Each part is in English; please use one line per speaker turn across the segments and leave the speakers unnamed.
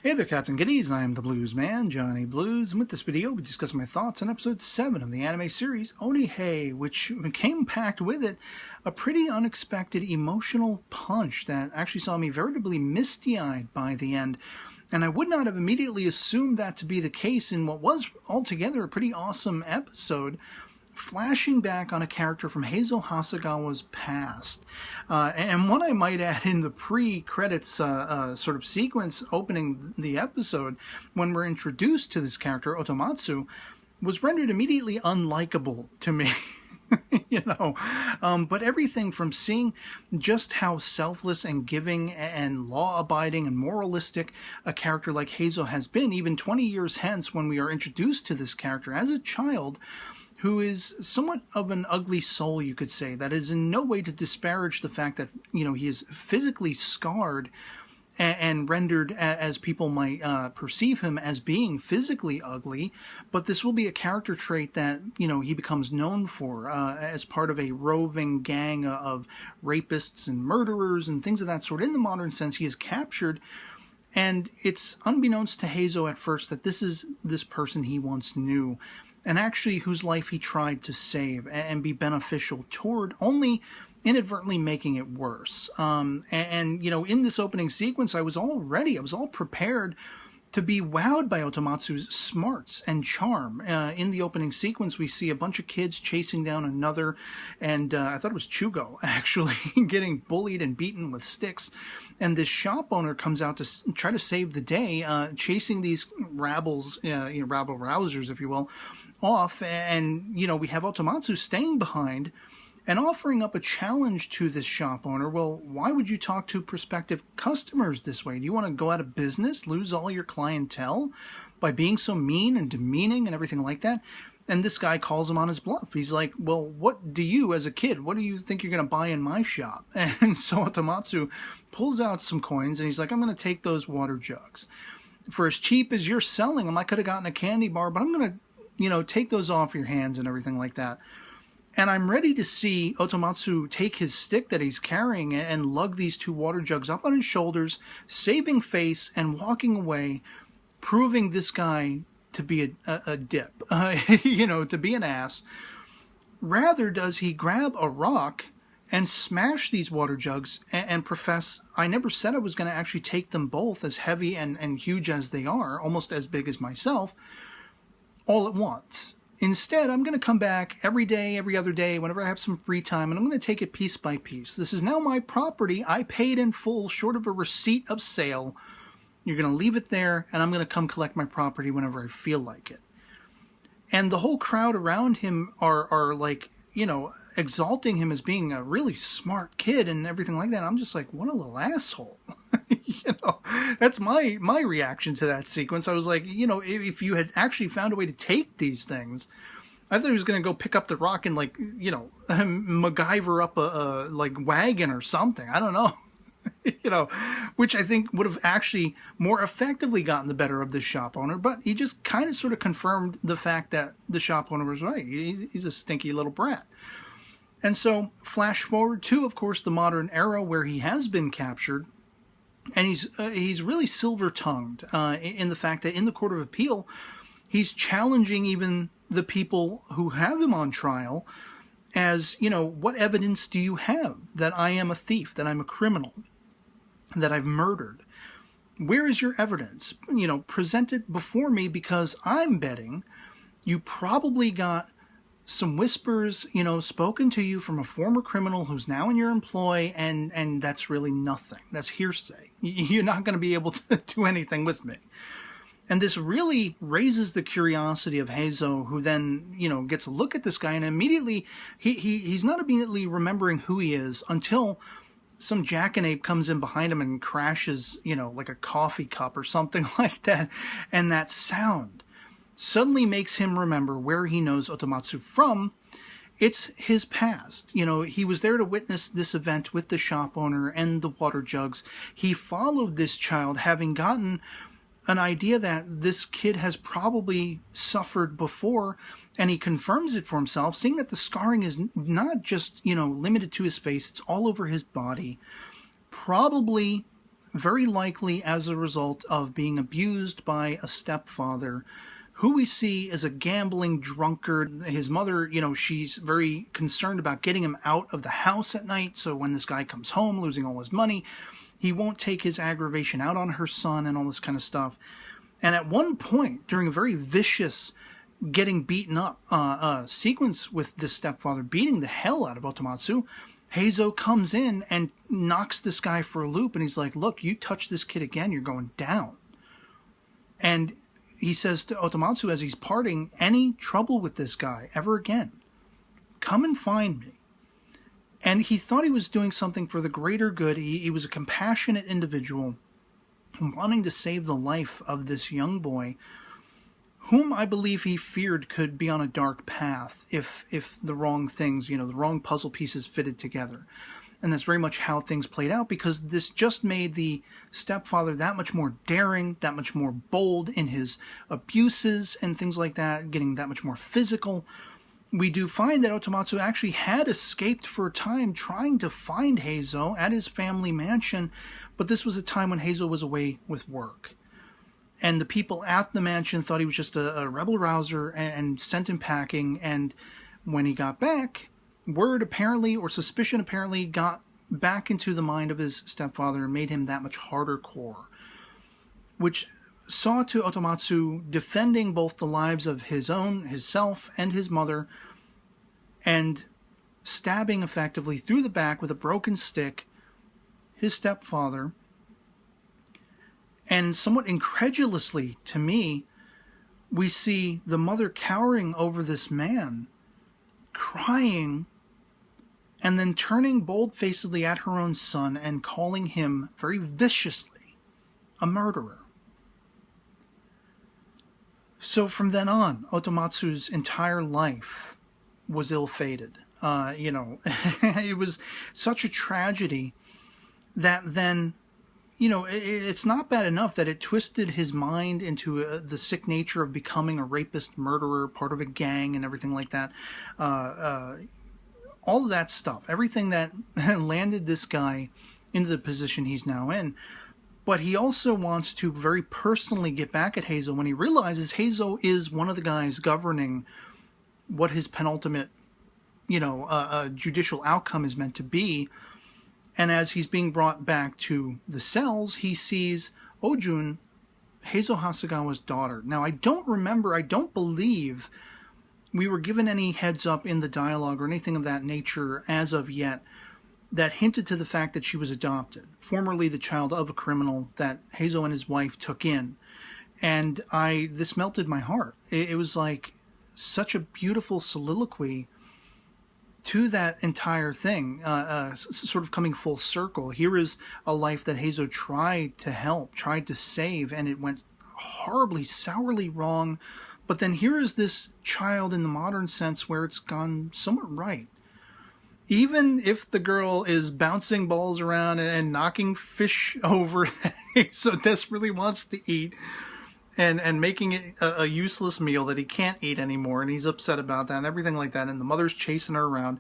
Hey there, cats and kitties. I am the Blues Man, Johnny Blues, and with this video, we discuss my thoughts on episode 7 of the anime series Onihei, which came packed with it a pretty unexpected emotional punch that actually saw me veritably misty-eyed by the end. And I would not have immediately assumed that to be the case in what was altogether a pretty awesome episode, flashing back on a character from Heizo Hasegawa's past. And what I might add in the pre-credits sort of sequence opening the episode, when we're introduced to this character, Otatsu, was rendered immediately unlikable to me. But everything from seeing just how selfless and giving and law-abiding and moralistic a character like Heizo has been, even 20 years hence when we are introduced to this character as a child, who is somewhat of an ugly soul, you could say. That is in no way to disparage the fact that, he is physically scarred and rendered as people might perceive him as being physically ugly, but this will be a character trait that, he becomes known for as part of a roving gang of rapists and murderers and things of that sort. In the modern sense, he is captured, and it's unbeknownst to Heizo at first that this is this person he once knew, and actually whose life he tried to save and be beneficial toward, only inadvertently making it worse. In this opening sequence, I was all prepared to be wowed by Otamatsu's smarts and charm. In the opening sequence, we see a bunch of kids chasing down another, and I thought it was Chugo, actually, getting bullied and beaten with sticks. And this shop owner comes out to try to save the day, chasing these rabble-rousers, if you will, off. And, we have Otamatsu staying behind and offering up a challenge to this shop owner. Well, why would you talk to prospective customers this way? Do you want to go out of business, lose all your clientele by being so mean and demeaning and everything like that? And this guy calls him on his bluff. He's like, well, what do you, as a kid, what do you think you're going to buy in my shop? And so Otamatsu pulls out some coins, and he's like, I'm going to take those water jugs. For as cheap as you're selling them, I could have gotten a candy bar, but I'm going to, take those off your hands and everything like that. And I'm ready to see Otamatsu take his stick that he's carrying and lug these two water jugs up on his shoulders, saving face and walking away, proving this guy to be a dip, to be an ass. Rather does he grab a rock and smash these water jugs and profess, I never said I was going to actually take them both, as heavy and huge as they are, almost as big as myself, all at once. Instead, I'm going to come back every day, every other day, whenever I have some free time, and I'm going to take it piece by piece. This is now my property. I paid in full, short of a receipt of sale. You're going to leave it there, and I'm going to come collect my property whenever I feel like it. And the whole crowd around him are like, exalting him as being a really smart kid and everything like that. I'm just like, what a little asshole. That's my reaction to that sequence. I was like, if you had actually found a way to take these things, I thought he was going to go pick up the rock and MacGyver up a wagon or something. I don't know. Which I think would have actually more effectively gotten the better of this shop owner, but he just kind of sort of confirmed the fact that the shop owner was right. He's a stinky little brat. And so, flash forward to, of course, the modern era where he has been captured, and he's really silver-tongued in the fact that in the Court of Appeal, he's challenging even the people who have him on trial as, what evidence do you have that I am a thief, that I'm a criminal, that I've murdered? Where is your evidence? Present it before me, because I'm betting you probably got some whispers, spoken to you from a former criminal who's now in your employ, and that's really nothing. That's hearsay. You're not going to be able to do anything with me. And this really raises the curiosity of Heizo, who then, gets a look at this guy, and immediately, he's not immediately remembering who he is until some jackanape comes in behind him and crashes, like a coffee cup or something like that. And that sound suddenly makes him remember where he knows Otamatsu from. It's his past. He was there to witness this event with the shop owner and the water jugs. He followed this child, having gotten an idea that this kid has probably suffered before, and he confirms it for himself, seeing that the scarring is not just, limited to his face, it's all over his body. Probably very likely as a result of being abused by a stepfather who we see as a gambling drunkard. His mother, she's very concerned about getting him out of the house at night, so when this guy comes home losing all his money, he won't take his aggravation out on her son and all this kind of stuff. And at one point, during a very vicious getting beaten up sequence with this stepfather beating the hell out of Otomatsu, Heizo comes in and knocks this guy for a loop, and he's like, look, you touch this kid again, you're going down. And he says to Otomatsu as he's parting, any trouble with this guy ever again, come and find me. And he thought he was doing something for the greater good. He was a compassionate individual wanting to save the life of this young boy, whom I believe he feared could be on a dark path if the wrong things, the wrong puzzle pieces fitted together. And that's very much how things played out, because this just made the stepfather that much more daring, that much more bold in his abuses and things like that, getting that much more physical. We do find that Otomatsu actually had escaped for a time trying to find Heizo at his family mansion, but this was a time when Heizo was away with work. And the people at the mansion thought he was just a rebel rouser and sent him packing. And when he got back, word apparently, or suspicion apparently, got back into the mind of his stepfather and made him that much harder core, which saw to Otomatsu defending both the lives of himself and his mother, and stabbing effectively through the back with a broken stick his stepfather. And somewhat incredulously to me, we see the mother cowering over this man, crying, and then turning bold-facedly at her own son and calling him very viciously a murderer. So from then on, Otomatsu's entire life was ill-fated. It was such a tragedy that then, it's not bad enough that it twisted his mind into the sick nature of becoming a rapist, murderer, part of a gang and everything like that. All of that stuff, everything that landed this guy into the position he's now in. But he also wants to very personally get back at Heizo when he realizes Heizo is one of the guys governing what his penultimate, judicial outcome is meant to be. And as he's being brought back to the cells, he sees Ojun, Heizo Hasegawa's daughter. Now, I don't believe we were given any heads up in the dialogue or anything of that nature as of yet that hinted to the fact that she was adopted, formerly the child of a criminal that Heizo and his wife took in. And this melted my heart. It was like such a beautiful soliloquy to that entire thing, sort of coming full circle. Here is a life that Heizo tried to help, tried to save, and it went horribly, sourly wrong. But then here is this child in the modern sense where it's gone somewhat right. Even if the girl is bouncing balls around and knocking fish over that Heizo desperately wants to eat, and making it a useless meal that he can't eat anymore, and he's upset about that and everything like that, and the mother's chasing her around.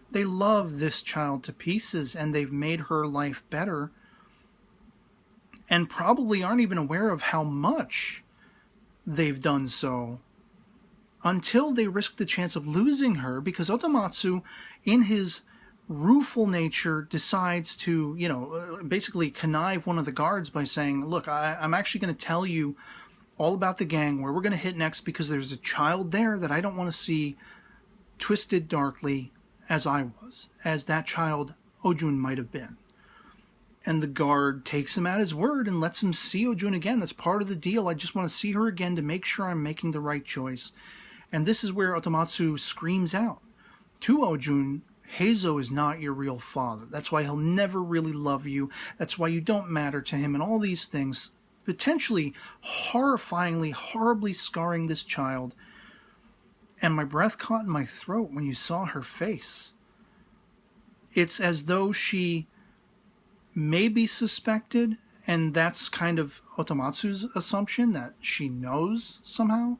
They love this child to pieces, and they've made her life better, and probably aren't even aware of how much they've done so until they risk the chance of losing her, because Otomatsu, in his rueful nature, decides to, basically connive one of the guards by saying, look, I'm actually going to tell you all about the gang, where we're going to hit next, because there's a child there that I don't want to see twisted darkly as I was, as that child Ojun might have been. And the guard takes him at his word and lets him see Ojun again. That's part of the deal. I just want to see her again to make sure I'm making the right choice. And this is where Otomatsu screams out to Ojun, Heizo is not your real father. That's why he'll never really love you. That's why you don't matter to him, and all these things, potentially horrifyingly, horribly scarring this child. And my breath caught in my throat when you saw her face. It's as though she may be suspected, and that's kind of Otomatsu's assumption, that she knows somehow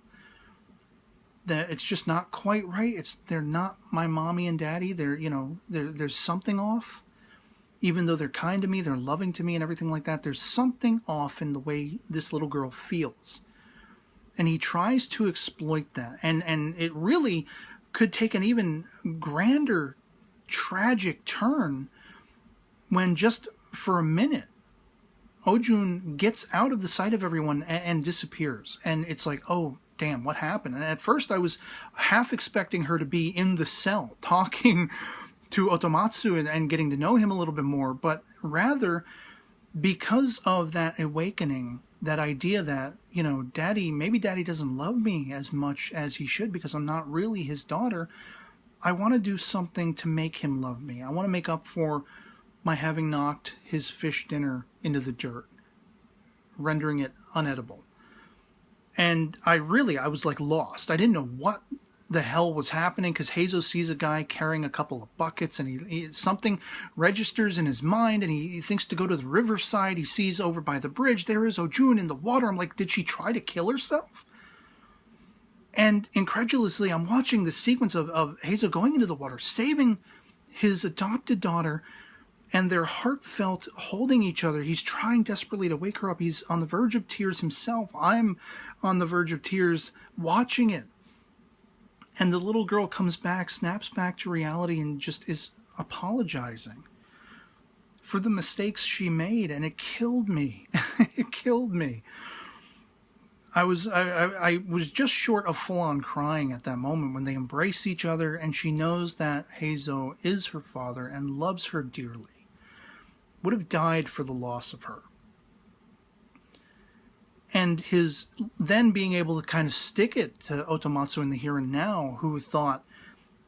that it's just not quite right. They're not my mommy and daddy. There's something off. even though they're kind to me, they're loving to me and everything like that, there's something off in the way this little girl feels. And he tries to exploit that. And it really could take an even grander, tragic turn when just for a minute, Ojun gets out of the sight of everyone and disappears. And it's like, oh, damn, what happened? And at first I was half expecting her to be in the cell talking to Otomatsu and getting to know him a little bit more. But rather, because of that awakening, that idea that, you know, maybe daddy doesn't love me as much as he should because I'm not really his daughter. I want to do something to make him love me. I want to make up for my having knocked his fish dinner into the dirt, rendering it unedible. And I was like lost. I didn't know what the hell was happening because Heizo sees a guy carrying a couple of buckets and something registers in his mind and he thinks to go to the riverside. He sees over by the bridge, there is Ojun in the water. I'm like, did she try to kill herself? And incredulously, I'm watching the sequence of Heizo going into the water, saving his adopted daughter, and they're heartfelt holding each other. He's trying desperately to wake her up. He's on the verge of tears himself. I'm on the verge of tears watching it. And the little girl comes back, snaps back to reality, and just is apologizing for the mistakes she made. And it killed me. It killed me. I was just short of full-on crying at that moment when they embrace each other and she knows that Heizo is her father and loves her dearly. Would have died for the loss of her. And his then being able to kind of stick it to Otomatsu in the here and now, who thought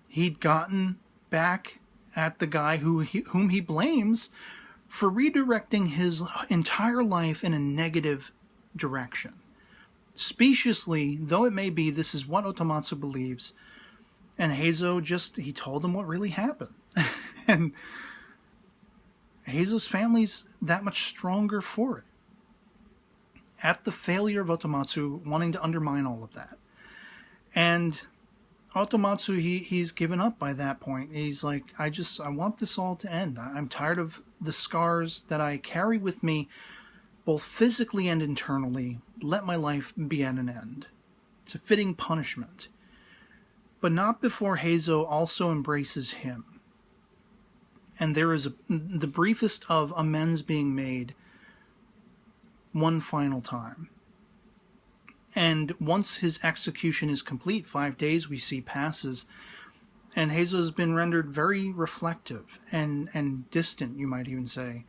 he'd gotten back at the guy whom he blames for redirecting his entire life in a negative direction. Speciously, though it may be, this is what Otomatsu believes. And Heizo he told him what really happened. And Heizo's family's that much stronger for it. At the failure of Otomatsu wanting to undermine all of that. And Otomatsu, he's given up by that point. He's like, I want this all to end. I'm tired of the scars that I carry with me, both physically and internally. Let my life be at an end. It's a fitting punishment. But not before Heizo also embraces him. And there is the briefest of amends being made one final time. And once his execution is complete, 5 days we see passes, and Heizo's been rendered very reflective and distant, you might even say,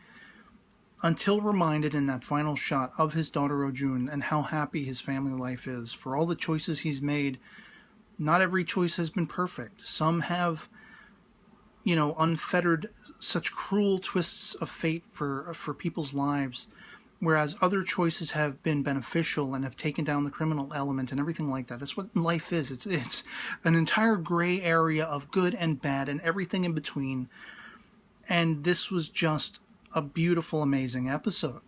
until reminded in that final shot of his daughter Ojun and how happy his family life is. For all the choices he's made, not every choice has been perfect. Some have, unfettered such cruel twists of fate for people's lives, whereas other choices have been beneficial and have taken down the criminal element and everything like that. That's what life is. It's an entire gray area of good and bad and everything in between. And this was just a beautiful, amazing episode.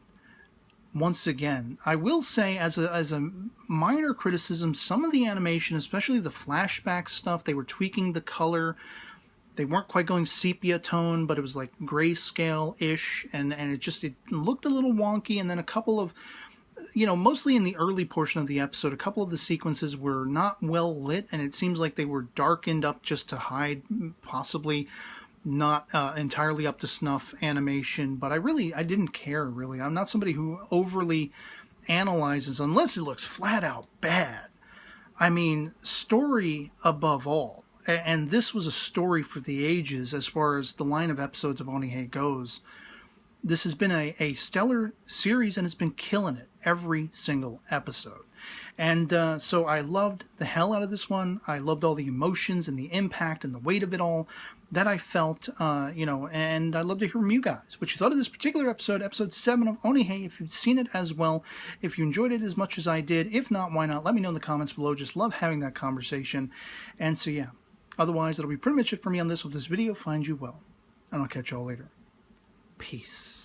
Once again, I will say as a minor criticism, some of the animation, especially the flashback stuff, they were tweaking the color. They weren't quite going sepia tone, but it was like grayscale-ish, and it looked a little wonky. And then a couple of, mostly in the early portion of the episode, a couple of the sequences were not well lit, and it seems like they were darkened up just to hide possibly not entirely up to snuff animation. But I didn't care, really. I'm not somebody who overly analyzes unless it looks flat out bad. I mean, story above all. And this was a story for the ages as far as the line of episodes of Onihei goes. This has been a stellar series, and it's been killing it every single episode. And so I loved the hell out of this one. I loved all the emotions and the impact and the weight of it all that I felt, and I'd love to hear from you guys what you thought of this particular episode, episode 7 of Onihei, if you've seen it as well, if you enjoyed it as much as I did. If not, why not? Let me know in the comments below. Just love having that conversation. And so, yeah. Otherwise, that'll be pretty much it for me on this. Hope this video finds you well, and I'll catch y'all later. Peace.